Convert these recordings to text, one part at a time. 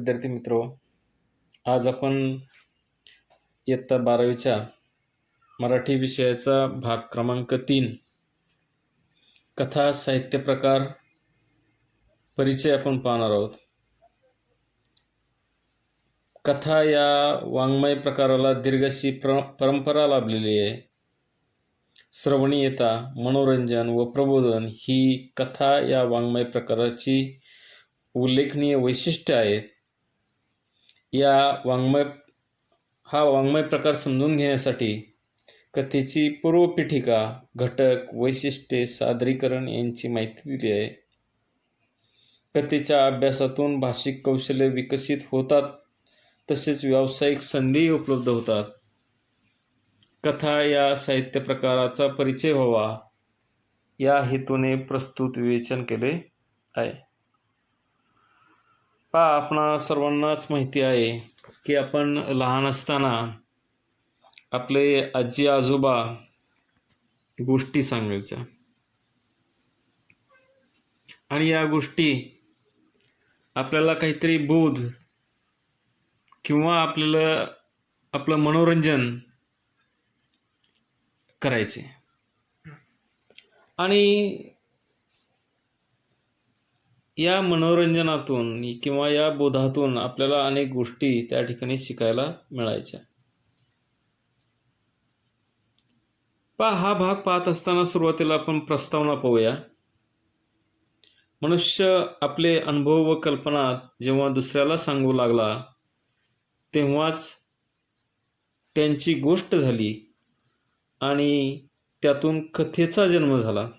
विद्यार्थी मित्रो, आज आपण इयत्ता 12वीच्या मराठी विषयाचा भाग क्रमांक 3 कथा साहित्य प्रकार परिचय आपण पाहणार आहोत. कथा या वाङ्मय प्रकाराला दीर्घ अशी परंपरा लाभलेली आहे. श्रवणीयता, मनोरंजन व प्रबोधन ही कथा या वाङ्मय प्रकाराची उल्लेखनीय वैशिष्ट्ये आहेत. हा वाङ्मय प्रकार समजून घेण्यासाठी कथेची पूर्वपीठिका, घटक, वैशिष्ट्ये, सादरीकरण यांची माहिती दिली आहे. कथेच्या अभ्यासातून भाषिक कौशल्य विकसित होतात, तसेच व्यावसायिक संधी उपलब्ध होतात. कथा या साहित्य प्रकाराचा परिचय व्हावा या हेतूने प्रस्तुत विवेचन केले आहे. आपणा सर्वांनाच माहिती आहे की आपण लहान असताना आपले आजी आजोबा गोष्टी सांगायच्या आणि या गोष्टी आपल्याला काहीतरी बोध किंवा आपलं मनोरंजन करायचे आणि या मनोरंजनातून किंवा या बोधातून आपल्याला अनेक गोष्टी त्या ठिकाणी शिकायला मिळायच्या. हा भाग पाहत असताना सुरुवातीला आपण प्रस्तावना पाहूया. मनुष्य आपले अनुभव व कल्पना जेव्हा दुसऱ्याला सांगू लागला तेव्हाच त्यांची गोष्ट झाली आणि त्यातून कथेचा जन्म झाला.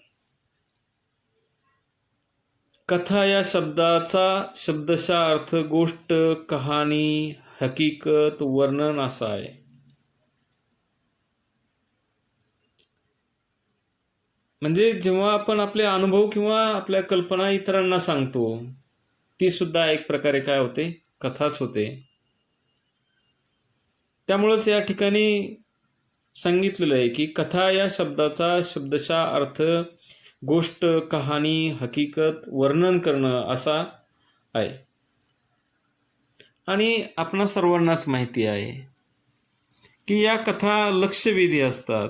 कथा या शब्दाचा शब्दशः अर्थ गोष्ट, कहाणी, हकीकत, वर्णन असा आहे. म्हणजे जेव्हा आपण आपले अनुभव किंवा आपल्या कल्पना इतरांना सांगतो, ती सुद्धा एक प्रकारे काय होते? कथाच होते. त्यामुळेच या ठिकाणी सांगितलेलं आहे की कथा या शब्दाचा शब्दशः अर्थ गोष्ट, कहाणी, हकीकत, वर्णन करणं असा आहे. आणि आपणा सर्वांनाच माहिती आहे की या कथा लक्षवेधी असतात.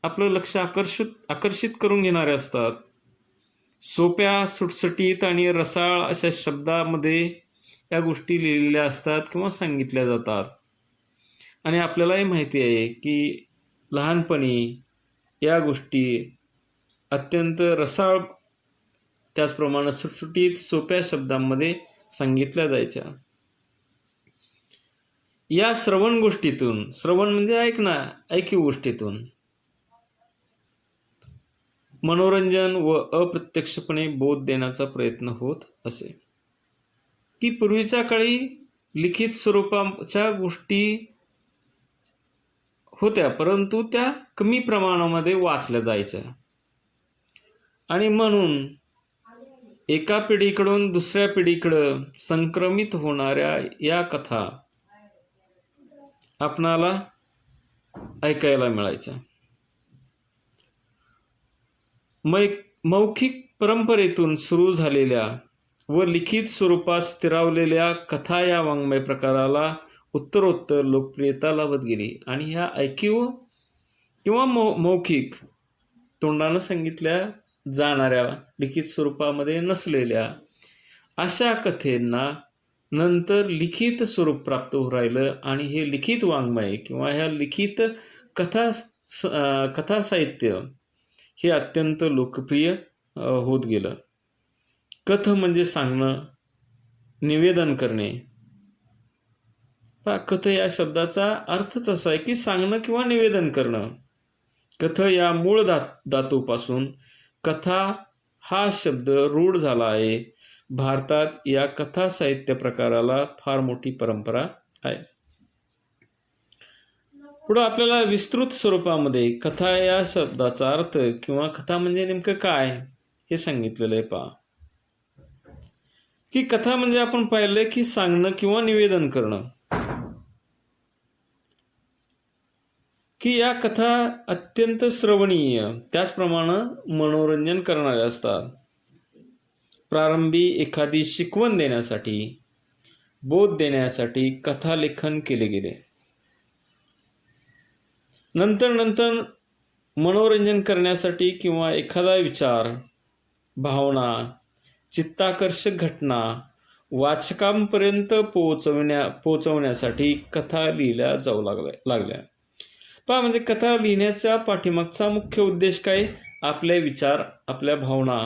आपलं लक्ष आकर्षित करून घेणारे असतात. सोप्या, सुटसुटीत आणि रसाळ अशा शब्दामध्ये या गोष्टी लिहिलेल्या असतात किंवा सांगितल्या जातात. आणि आपल्यालाही माहिती आहे की लहानपणी या गोष्टी अत्यंत रसाळ, त्याचप्रमाणे सुटसुटीत, सोप्या शब्दांमध्ये सांगितल्या जायच्या. या श्रवण गोष्टीतून, श्रवण म्हणजे ऐकीव गोष्टीतून मनोरंजन व अप्रत्यक्षपणे बोध देण्याचा प्रयत्न होत असे. की पूर्वीच्या काळी लिखित स्वरूपाच्या गोष्टी होत्या, परंतु त्या कमी प्रमाणामध्ये वाचल्या जायच्या आणि म्हणून एका पिढीकडून दुसऱ्या पिढीकडं संक्रमित होणाऱ्या या कथा आपणाला ऐकायला मिळायच्या. मौखिक परंपरेतून सुरू झालेल्या व लिखित स्वरूपात स्थिरावलेल्या कथा या वाङ्मय प्रकाराला उत्तरोत्तर लोकप्रियता लाभत गेली. आणि ह्या ऐकीव किंवा मौखिक, तोंडानं सांगितल्या जाणाऱ्या, लिखित स्वरूपामध्ये नसलेल्या अशा कथेंना नंतर लिखित स्वरूप प्राप्त होऊ राहिलं. आणि हे लिखित वाङ्मय किंवा ह्या लिखित कथा साहित्य हे अत्यंत लोकप्रिय होत गेलं. कथ म्हणजे सांगणं, निवेदन करणे. कथ या शब्दाचा अर्थच असा आहे की सांगणं किंवा निवेदन करणं. कथ या मूळ धातूपासून कथा हा शब्द रूढ झाला आहे. भारतात या कथा साहित्य प्रकाराला फार मोठी परंपरा आहे. पुढं आपल्याला विस्तृत स्वरूपामध्ये कथा या शब्दाचा अर्थ किंवा कथा म्हणजे नेमकं काय हे सांगितलेलं आहे. की कथा म्हणजे आपण पाहिलंय की सांगणं किंवा निवेदन करणं. की या कथा अत्यंत श्रवणीय, त्याचप्रमाणे मनोरंजन करणाऱ्या असतात. प्रारंभी एखादी शिकवण देण्यासाठी बोध देण्यासाठी कथालेखन केले गेले. नंतर मनोरंजन करण्यासाठी किंवा एखादा विचार, भावना, चित्ताकर्षक घटना वाचकांपर्यंत पोहोचवण्यासाठी कथा लिहिल्या जाऊ लागल्या. पहा, म्हणजे कथा लिहिण्याच्या पाठीमागचा मुख्य उद्देश काय? आपले विचार, आपल्या भावना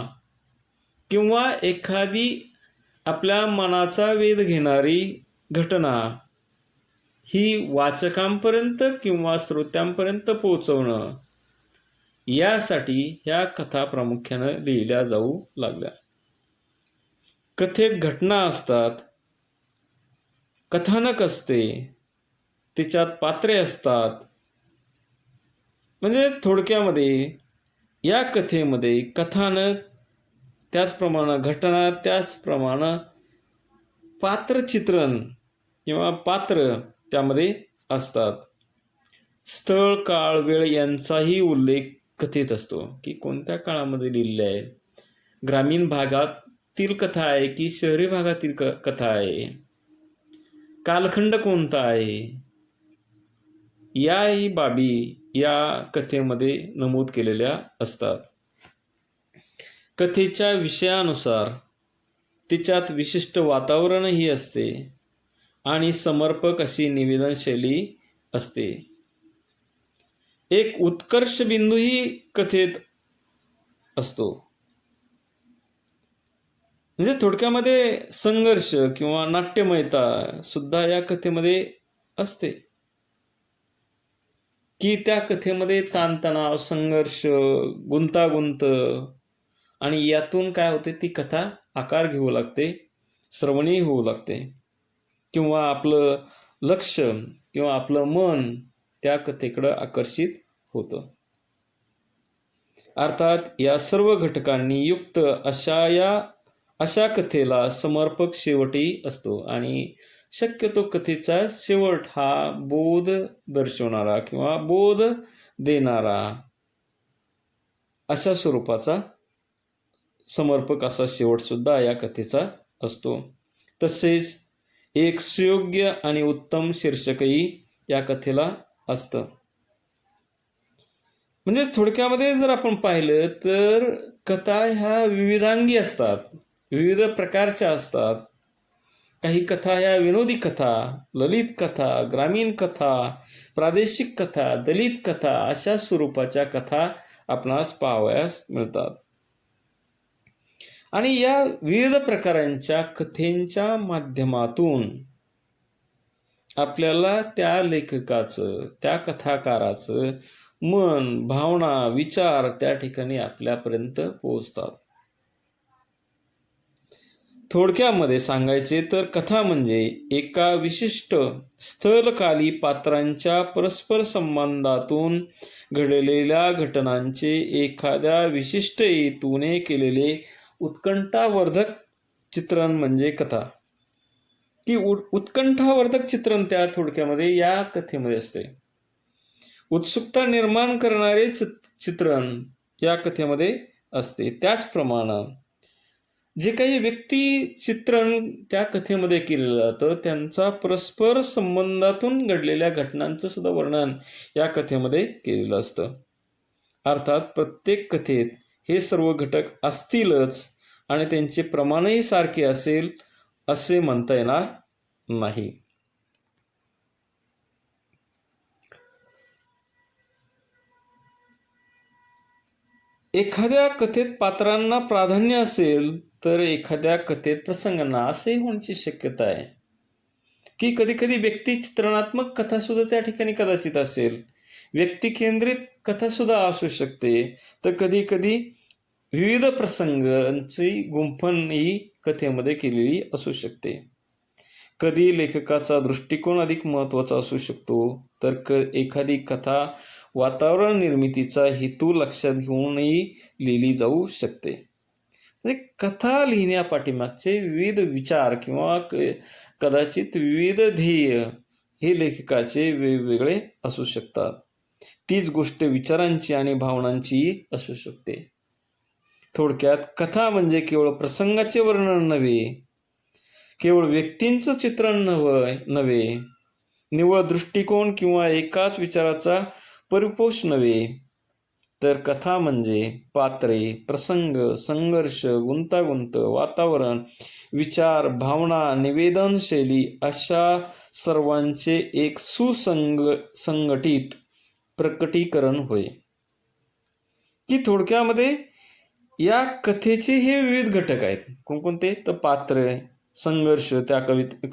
किंवा एखादी आपल्या मनाचा वेध घेणारी घटना ही वाचकांपर्यंत किंवा श्रोत्यांपर्यंत पोहोचवणं, यासाठी ह्या कथा प्रामुख्यानं लिहिल्या जाऊ लागल्या. कथेत घटना असतात, कथानक असते, तिच्यात पात्रे असतात. म्हणजे थोडक्यामध्ये या कथेमध्ये कथानक, त्याचप्रमाणे घटना, त्याचप्रमाणे पात्रचित्रण किंवा पात्र त्यामध्ये असतात. स्थळ, काळ, वेळ यांचाही उल्लेख कथेत असतो की कोणत्या काळामध्ये लिहिलेले आहे. ग्रामीण भागातील कथा आहे की शहरी भागातील कथा आहे, कालखंड कोणता आहे, याही बाबी या कथेमध्ये नमूद केलेल्या असतात. कथेच्या विषयानुसार तिच्यात विशिष्ट वातावरणही असते आणि समर्पक अशी निवेदनशैली असते. एक उत्कर्ष बिंदूही कथेत असतो. म्हणजे थोडक्यामध्ये संघर्ष किंवा नाट्यमयता सुद्धा या कथेमध्ये असते की त्या कथेमध्ये ताणतणाव, संघर्ष, गुंतागुंत, आणि यातून काय होते, ती कथा आकार घेऊ लागते, श्रवणी होऊ लागते, किंवा आपलं लक्ष किंवा आपलं मन त्या कथेकडं आकर्षित होतं. अर्थात या सर्व घटकांनी युक्त अशा कथेला समर्पक शेवटही असतो आणि शक्यतो कथेचा शेवट हा बोध दर्शवणारा किंवा बोध देणारा अशा स्वरूपाचा समर्पक असा शेवट सुद्धा या कथेचा असतो. तसेच एक सुयोग्य आणि उत्तम शीर्षकही या कथेला असतं. म्हणजे थोडक्यामध्ये जर आपण पाहिलं तर कथा ह्या विविधांगी असतात, विविध प्रकारच्या असतात. काही कथा ह्या विनोदी कथा, ललित कथा, ग्रामीण कथा, प्रादेशिक कथा, दलित कथा अशा स्वरूपाच्या कथा आपणास पाहावयास मिळतात. आणि या विविध प्रकारांच्या कथेंच्या माध्यमातून आपल्याला त्या लेखकाचं, त्या कथाकाराचं मन, भावना, विचार त्या ठिकाणी आपल्यापर्यंत पोहोचतात. थोडक्यामध्ये सांगायचे तर कथा म्हणजे एका विशिष्ट स्थलकाली पात्रांच्या परस्पर संबंधातून घडलेल्या घटनांचे एखाद्या विशिष्ट हेतूने केलेले उत्कंठावर्धक चित्रण म्हणजे कथा. की उत्कंठावर्धक चित्रण त्या थोडक्यामध्ये या कथेमध्ये असते. उत्सुकता निर्माण करणारे चित्रण या कथेमध्ये असते. त्याचप्रमाणे जे काही व्यक्ती चित्रण त्या कथेमध्ये केलेलं जातं त्यांचा परस्पर संबंधातून घडलेल्या घटनांचं सुद्धा वर्णन या कथेमध्ये केलेलं असतं. अर्थात प्रत्येक कथेत हे सर्व घटक असतीलच आणि त्यांचे प्रमाणही सारखे असेल असे म्हणता येणार नाही. एखाद्या कथेत पात्रांना प्राधान्य असेल तर एखाद्या कथेत प्रसंगांना असेही होण्याची शक्यता आहे की कधी कधी व्यक्ती चित्रणात्मक कथा सुद्धा त्या ठिकाणी कदाचित असेल, व्यक्ती केंद्रित कथा सुद्धा असू शकते. तर कधी कधी विविध प्रसंगांची गुंफण ही कथेमध्ये केलेली असू शकते. कधी लेखकाचा दृष्टिकोन अधिक महत्त्वाचा असू शकतो तर एखादी कथा वातावरण निर्मितीचा हेतू लक्षात घेऊनही लिहिली जाऊ शकते. म्हणजे कथा लिहिण्यापाठीमागचे विविध विचार किंवा कदाचित विविध ध्येय हे लेखकाचे वेगवेगळे असू शकतात. तीच गोष्ट विचारांची आणि भावनांची असू शकते. थोडक्यात कथा म्हणजे केवळ प्रसंगाचे वर्णन नव्हे, केवळ व्यक्तींचं चित्रण नव्हे, निव्वळ दृष्टिकोन किंवा एकाच विचाराचा परिपोष नव्हे, तर कथा म्हणजे पात्रे, प्रसंग, संघर्ष, गुंतागुंत, वातावरण, विचार, भावना, निवेदन शैली अशा सर्वांचे एक संघटित प्रकटीकरण होय. की थोडक्यामध्ये या कथेचे हे विविध घटक आहेत. कोणकोणते? तर पात्र, संघर्ष त्या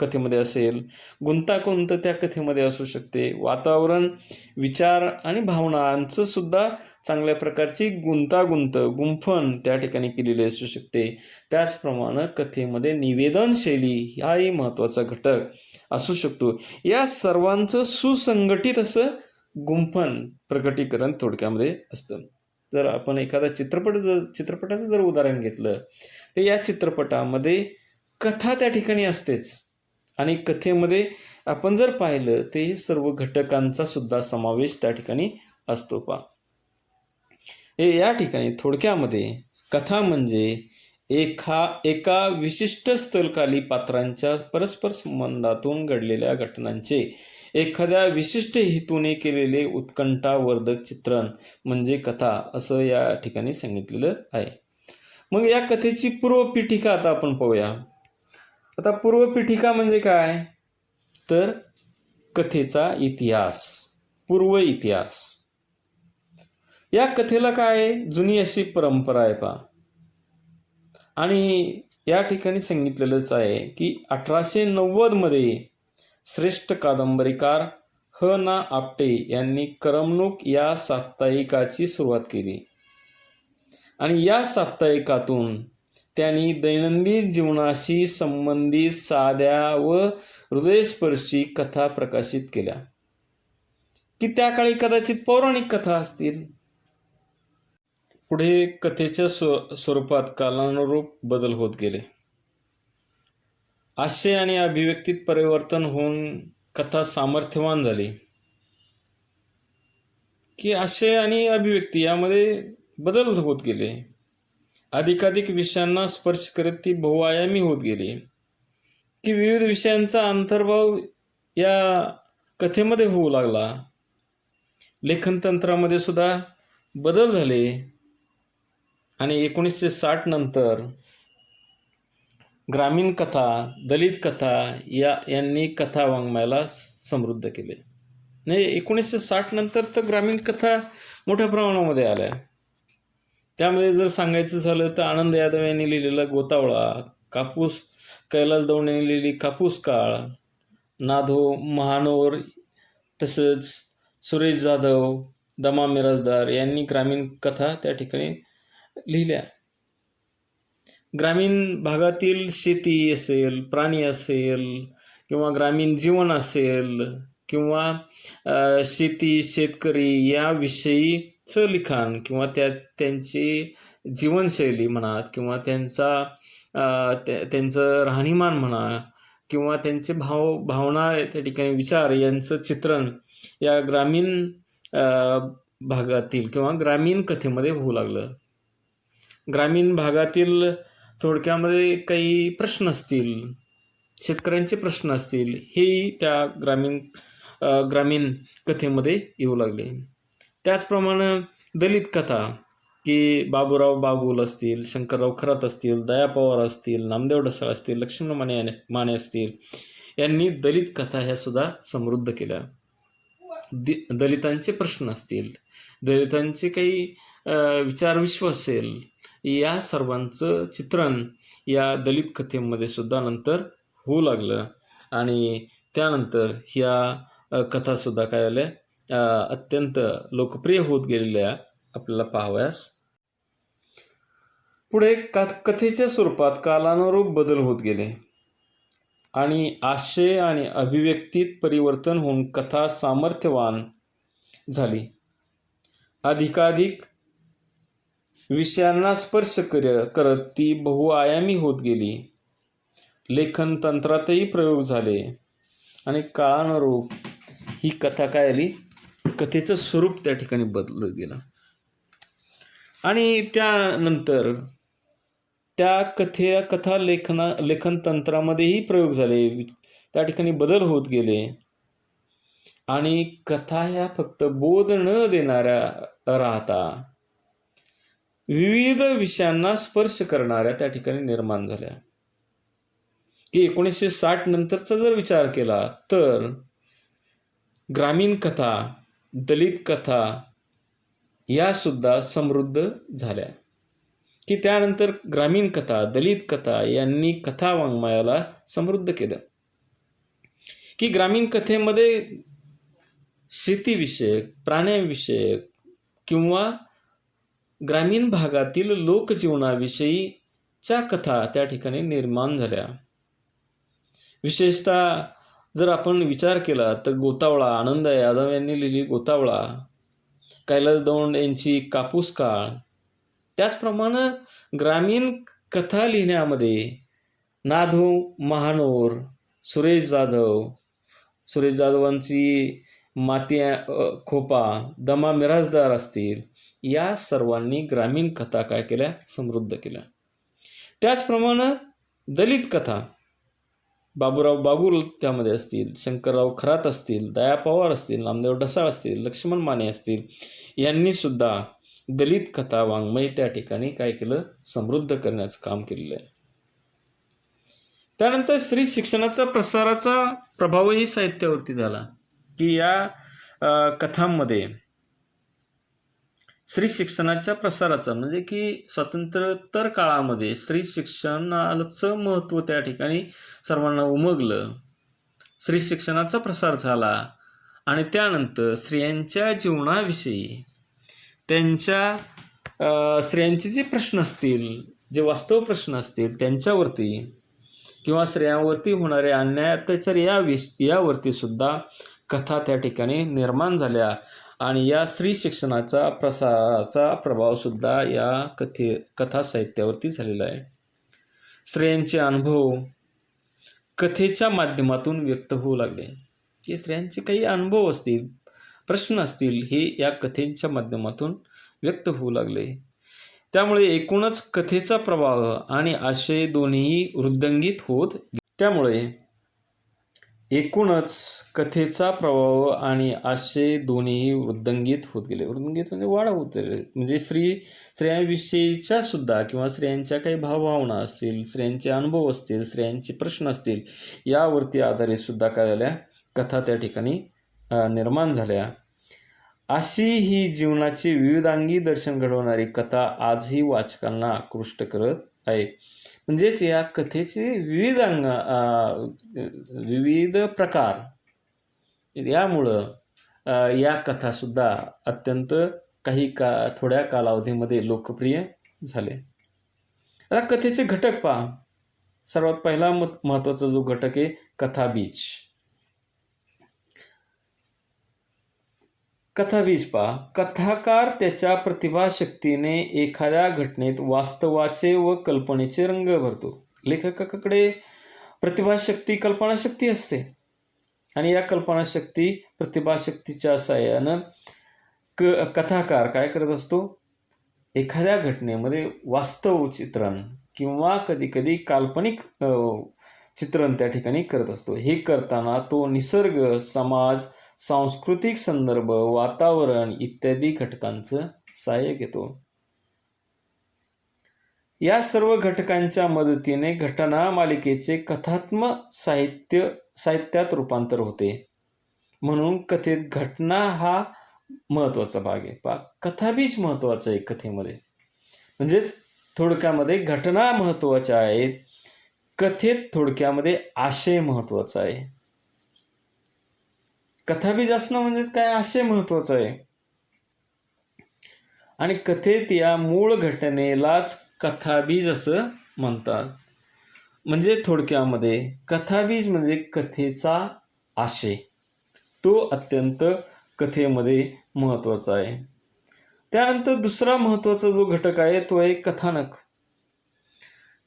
कथेमध्ये असेल, गुंतागुंत त्या कथेमध्ये असू शकते, वातावरण, विचार आणि भावनांचं सुद्धा चांगल्या प्रकारची गुंतागुंत, गुंफण त्या ठिकाणी केलेली असू शकते. त्याचप्रमाणे कथेमध्ये निवेदन शैली हाही महत्त्वाचा घटक असू शकतो. या सर्वांचं सुसंघटित असं गुंफण प्रकटीकरण थोडक्यामध्ये असतं. जर आपण एखादा चित्रपटाचं जर उदाहरण घेतलं तर या चित्रपटामध्ये कथा त्या ठिकाणी असतेच आणि कथेमध्ये आपण जर पाहिलं ते सर्व घटकांचा सुद्धा समावेश त्या ठिकाणी असतो. हे या ठिकाणी थोडक्यामध्ये कथा म्हणजे एका विशिष्ट स्थलकाली पात्रांच्या परस्पर संबंधातून घडलेल्या घटनांचे एखाद्या विशिष्ट हेतूने केलेले उत्कंठावर्धक चित्रण म्हणजे कथा असं या ठिकाणी सांगितलेलं आहे. मग या कथेची पूर्वपीठिका आता आपण पाहूया. आता पूर्वपीठिका म्हणजे काय? तर कथेचा इतिहास, पूर्व इतिहास. या कथेला काय जुनी अशी परंपरा आहे आणि या ठिकाणी सांगितलेलंच आहे की 1890 मध्ये श्रेष्ठ कादंबरीकार ह.ना. आपटे यांनी करमणूक या साप्ताहिकाची सुरुवात केली आणि या साप्ताहिकातून त्यांनी दैनंदिन जीवनाशी संबंधित साध्या व हृदयस्पर्शी कथा प्रकाशित केल्या की त्या काळी कदाचित पौराणिक कथा असतील. पुढे कथेच्या स्वरूपात कालानुरूप बदल होत गेले. आशय आणि अभिव्यक्तीत परिवर्तन होऊन कथा सामर्थ्यवान झाली की आशय आणि अभिव्यक्ती यामध्ये बदल होत गेले. अधिकाधिक विषयांना स्पर्श करत ती बहुआयामी होत गेली की विविध विषयांचा अंतर्भाव या कथेमध्ये होऊ लागला. लेखन तंत्रामध्ये सुद्धा बदल झाले आणि 1960 नंतर ग्रामीण कथा, दलित कथा यांनी कथा वाङ्मयाला समृद्ध केले. नाही, 1960 नंतर तर ग्रामीण कथा मोठ्या प्रमाणामध्ये आल्या. त्यामध्ये जर सांगायचं झालं तर आनंद यादव यांनी लिहिलेला गोतावळा, कैलास दौंड यांनी लिहिलेली कापूस काळ, नाधो महानोर, तसंच सुरेश जाधव, दमा मिराजदार यांनी ग्रामीण कथा त्या ठिकाणी लिहिल्या. ग्रामीण भागातील शेती असेल, प्राणी असेल किंवा ग्रामीण जीवन असेल किंवा शेती, शेतकरी याविषयीचं लिखाण किंवा त्यांची जीवनशैली म्हणा किंवा त्यांचं राहणीमान म्हणा किंवा त्यांचे भावना त्या ठिकाणी विचार यांचं चित्रण या ग्रामीण भागातील किंवा ग्रामीण कथेमध्ये होऊ लागलं. ग्रामीण भागातील थोडक्यामध्ये काही प्रश्न असतील, शेतकऱ्यांचे प्रश्न असतील, हेही त्या ग्रामीण कथेमध्ये येऊ लागले. त्याचप्रमाणे दलित कथा की बाबूराव बागुल असतील, शंकरराव खरात असतील, दया पवार असतील, नामदेव ढसाळ असतील, लक्ष्मण माने असतील यांनी दलित कथा ह्या सुद्धा समृद्ध केल्या. दलितांचे प्रश्न असतील, दलितांचे काही विचारविश्व असेल, या सर्वांचं चित्रण या दलित कथेमध्ये सुद्धा नंतर होऊ लागलं आणि त्यानंतर ह्या कथासुद्धा काय आल्या, अत्यंत लोकप्रिय होत गेलेल्या आपल्याला पाहावयास. पुढे कथेच्या स्वरूपात कालानुरूप बदल होत गेले आणि आशय आणि अभिव्यक्तीत परिवर्तन होऊन कथा सामर्थ्यवान झाली. अधिकाधिक विषयांना स्पर्श करत ती बहुआयामी होत गेली. लेखन तंत्रातही प्रयोग झाले आणि काळानुरूप ही कथा काय आली, कथेचं स्वरूप त्या ठिकाणी बदलत गेलं. आणि त्यानंतर त्या कथा लेखन तंत्रामध्येही प्रयोग झाले, त्या ठिकाणी बदल होत गेले आणि कथा ह्या फक्त बोध न देणाऱ्या राहता विविध विषयांना स्पर्श करणाऱ्या त्या ठिकाणी निर्माण झाल्या. की 1960 नंतरचा जर विचार केला तर ग्रामीण कथा, दलित कथा या सुद्धा समृद्ध झाल्या. की त्यानंतर ग्रामीण कथा, दलित कथा यांनी कथा वाङ्मयाला समृद्ध केलं. की ग्रामीण कथेमध्ये शेतीविषयक, प्राण्यांविषयक किंवा ग्रामीण भागातील लोकजीवनाविषयीच्या कथा त्या ठिकाणी निर्माण झाल्या. विशेषतः जर आपण विचार केला तर गोतावळा, आनंद यादव यांनी लिहिली गोतावळा, कैलास दौंड यांची कापूस काळ, त्याचप्रमाणे ग्रामीण कथा लिहिण्यामध्ये नाधो महानोर, सुरेश जाधवांची माती खोपा, दमा मिराजदार असतील, या सर्वांनी ग्रामीण कथा काय केल्या? समृद्ध केल्या. त्याचप्रमाणे दलित कथा बाबूराव बागुल त्यामध्ये असतील, शंकरराव खरात असतील, दया पवार असतील, नामदेव ढसाळ असतील, लक्ष्मण माने असतील, यांनी सुद्धा दलित कथा वाङ्मय त्या ठिकाणी काय केलं? समृद्ध करण्याचं काम केलेलं आहे. त्यानंतर स्त्री शिक्षणाचा प्रसाराचा प्रभावही साहित्यावरती झाला. की या कथांमध्ये स्त्री शिक्षणाच्या प्रसाराचा म्हणजे की स्वातंत्र्योत्तर काळामध्ये स्त्री शिक्षणाचं महत्त्व त्या ठिकाणी सर्वांना उमगलं, स्त्री शिक्षणाचा प्रसार झाला आणि त्यानंतर स्त्रियांच्या जीवनाविषयी त्यांच्या स्त्रियांचे जे प्रश्न असतील, जे वास्तव प्रश्न असतील त्यांच्यावरती किंवा स्त्रियांवरती होणारे अन्याय अत्याचार यावरती सुद्धा कथा त्या ठिकाणी निर्माण झाल्या आणि या स्त्री शिक्षणाचा प्रसाराचा प्रभावसुद्धा या कथा साहित्यावरती झालेला आहे. स्त्रियांचे अनुभव कथेच्या माध्यमातून व्यक्त होऊ लागले. की स्त्रियांचे काही अनुभव असतील, प्रश्न असतील, हे या कथेच्या माध्यमातून व्यक्त होऊ लागले. त्यामुळे एकूणच कथेचा प्रवाह आणि आशय दोन्हीही वृद्धिंगित होत. त्यामुळे एकूणच कथेचा प्रभाव आणि आशय दोन्हीही वृद्धिंगित होत गेले. वृद्धिंगित म्हणजे वाढ होत गेले. म्हणजे स्त्रियांविषयीच्या सुद्धा किंवा स्त्रियांच्या काही भावभावना असतील, स्त्रियांचे अनुभव असतील, स्त्रियांचे प्रश्न असतील, यावरती आधारित सुद्धा काय झाल्या? कथा त्या ठिकाणी निर्माण झाल्या. अशी ही जीवनाचे विविधांगी दर्शन घडवणारी कथा आजही वाचकांना आकृष्ट करत आहे. म्हणजेच या कथेचे विविध प्रकार, यामुळं या कथासुद्धा अत्यंत थोड्या कालावधीमध्ये लोकप्रिय झाले. आता कथेचे घटक पहा. सर्वात पहिला महत्त्वाचा जो घटक आहे कथाबीज. कथाबीज पहा. कथाकार त्याच्या प्रतिभाशक्तीने एखाद्या घटनेत वास्तवाचे व कल्पनेचे रंग भरतो. लेखकाकडे प्रतिभाशक्ती, कल्पनाशक्ती असते आणि या कल्पनाशक्ती, प्रतिभाशक्तीच्या सहाय्यानं कथाकार काय करत असतो? एखाद्या घटनेमध्ये वास्तव चित्रण किंवा कधीकधी काल्पनिक चित्रण त्या ठिकाणी करत असतो. हे करताना तो निसर्ग, समाज, सांस्कृतिक संदर्भ, वातावरण इत्यादी घटकांचं सहाय्य घेतो. या सर्व घटकांच्या मदतीने घटना मालिकेचे कथात्मक साहित्यात रूपांतर होते. म्हणून कथेत घटना हा महत्त्वाचा भाग आहे. पहा, कथाबीज महत्त्वाचं आहे कथेमध्ये. म्हणजेच थोडक्यामध्ये घटना महत्त्वाच्या आहेत, कथेत थोडक्यामध्ये आशय महत्त्वाचा आहे. कथाबीज असणं म्हणजेच काय? आशय महत्त्वाचा आहे. आणि कथेत या मूळ घटनेलाच कथाबीज असं म्हणतात. म्हणजे थोडक्यामध्ये कथाबीज म्हणजे कथेचा आशय, तो अत्यंत कथेमध्ये महत्त्वाचा आहे. त्यानंतर दुसरा महत्त्वाचा जो घटक आहे तो आहे कथानक.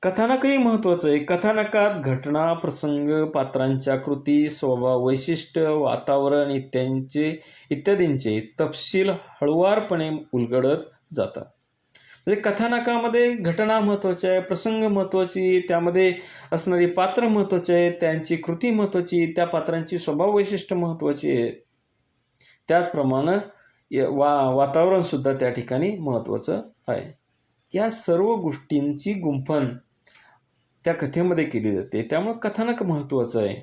कथानकही महत्त्वाचं आहे. कथानकात घटना, प्रसंग, पात्रांच्या कृती, स्वभाव, वैशिष्ट्य, वातावरण इत्यादींचे तपशील हळुवारपणे उलगडत जातात. म्हणजे कथानकामध्ये घटना महत्त्वाची आहे, प्रसंग महत्त्वाची, त्यामध्ये असणारी पात्र महत्त्वाची आहेत, त्यांची कृती महत्त्वाची, त्या पात्रांची स्वभाव वैशिष्ट्य महत्त्वाची आहेत. त्याचप्रमाणे वातावरणसुद्धा त्या ठिकाणी महत्त्वाचं आहे. या सर्व गोष्टींची गुंफण त्या कथेमध्ये केली जाते. त्यामुळे कथानक महत्त्वाचं आहे.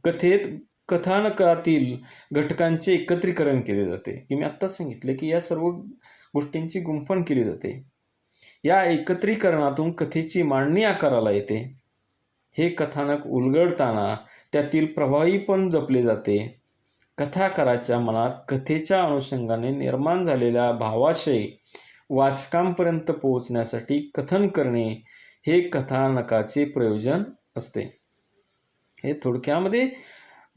कथेत कथानकातील घटकांचे एकत्रीकरण केले जाते, की मी आत्ताच सांगितले की या सर्व गोष्टींची गुंफण केली जाते. या एकत्रीकरणातून कथेची मांडणी आकाराला येते. हे कथानक उलगडताना त्यातील प्रभावीपण जपले जाते. कथाकाराच्या मनात कथेच्या अनुषंगाने निर्माण झालेल्या भावाशय वाचकांपर्यंत पोहोचण्यासाठी कथन करणे हे कथानकाचे प्रयोजन असते. हे थोडक्यामध्ये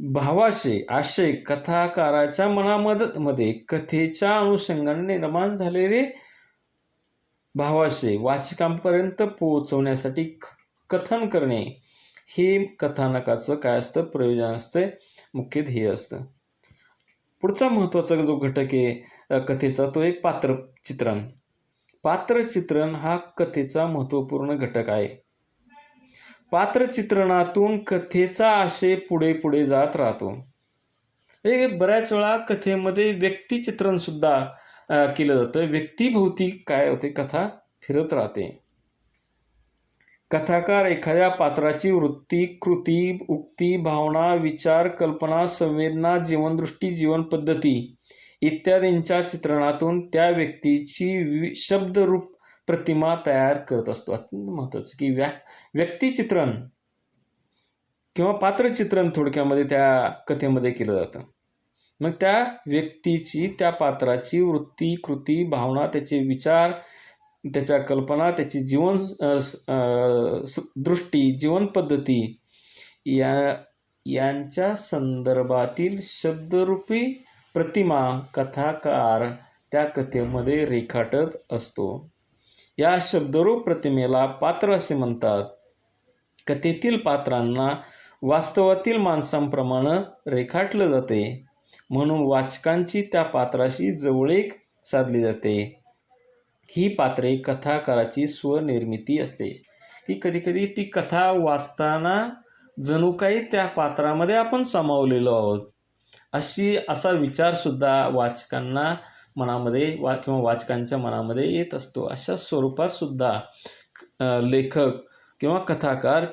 भावाशय आशय कथाकाराच्या मनामध्ये कथेच्या अनुषंगाने निर्माण झालेले भावाशय वाचकांपर्यंत पोहोचवण्यासाठी कथन करणे हे कथानकाचं काय असतं, प्रयोजन असतं, मुख्य ध्येय असतं. पुढचा महत्त्वाचा जो घटक आहे कथेचा तो आहे पात्रचित्रण. पात्रचित्रण हा कथेचा महत्त्वपूर्ण घटक आहे. पात्रचित्रणातून कथेचा आशय पुढे पुढे जात राहतो. हे बऱ्याच वेळा कथेमध्ये व्यक्तिचित्रणसुद्धा केलं जातं. व्यक्तिभोवती काय होते, कथा फिरत राहते. कथाकार एखाद्या पात्राची वृत्ती, कृती, उक्ती, भावना, विचार, कल्पना, संवेदना, जीवनदृष्टी, जीवनपद्धती इत्यादींच्या चित्रणातून त्या व्यक्तीची शब्दरूप प्रतिमा तयार करत असतो. अत्यंत महत्त्वाचं की व्यक्तिचित्रण किंवा पात्रचित्रण थोडक्यामध्ये त्या कथेमध्ये केलं जातं. मग त्या व्यक्तीची, त्या पात्राची वृत्ती, कृती, भावना, त्याचे विचार, त्याच्या कल्पना, त्याची दृष्टी, जीवनपद्धती यांच्या संदर्भातील शब्दरूपी प्रतिमा कथाकार त्या कथेमध्ये रेखाटत असतो. या शब्दरूप प्रतिमेला पात्र असे म्हणतात. कथेतील पात्रांना वास्तवातील माणसांप्रमाणे रेखाटलं जाते, म्हणून वाचकांची त्या पात्राशी जवळीक साधली जाते. ही पात्रे कथाकाराची स्वनिर्मिती असते, की कधीकधी ती कथा वाचताना जणू काही त्या पात्रामध्ये आपण सामावलेलो आहोत असा विचारसुद्धा वाचकांना मनामध्ये किंवा वाचकांच्या मनामध्ये येत असतो. अशा स्वरूपात सुद्धा लेखक किंवा कथाकार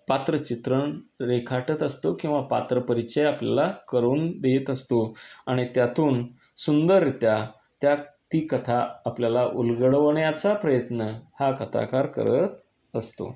पात्रचित्रण रेखाटत असतो किंवा पात्रपरिचय आपल्याला करून देत असतो आणि त्यातून सुंदररित्या ती कथा आपल्याला उलगडवण्याचा प्रयत्न हा कथाकार करत असतो.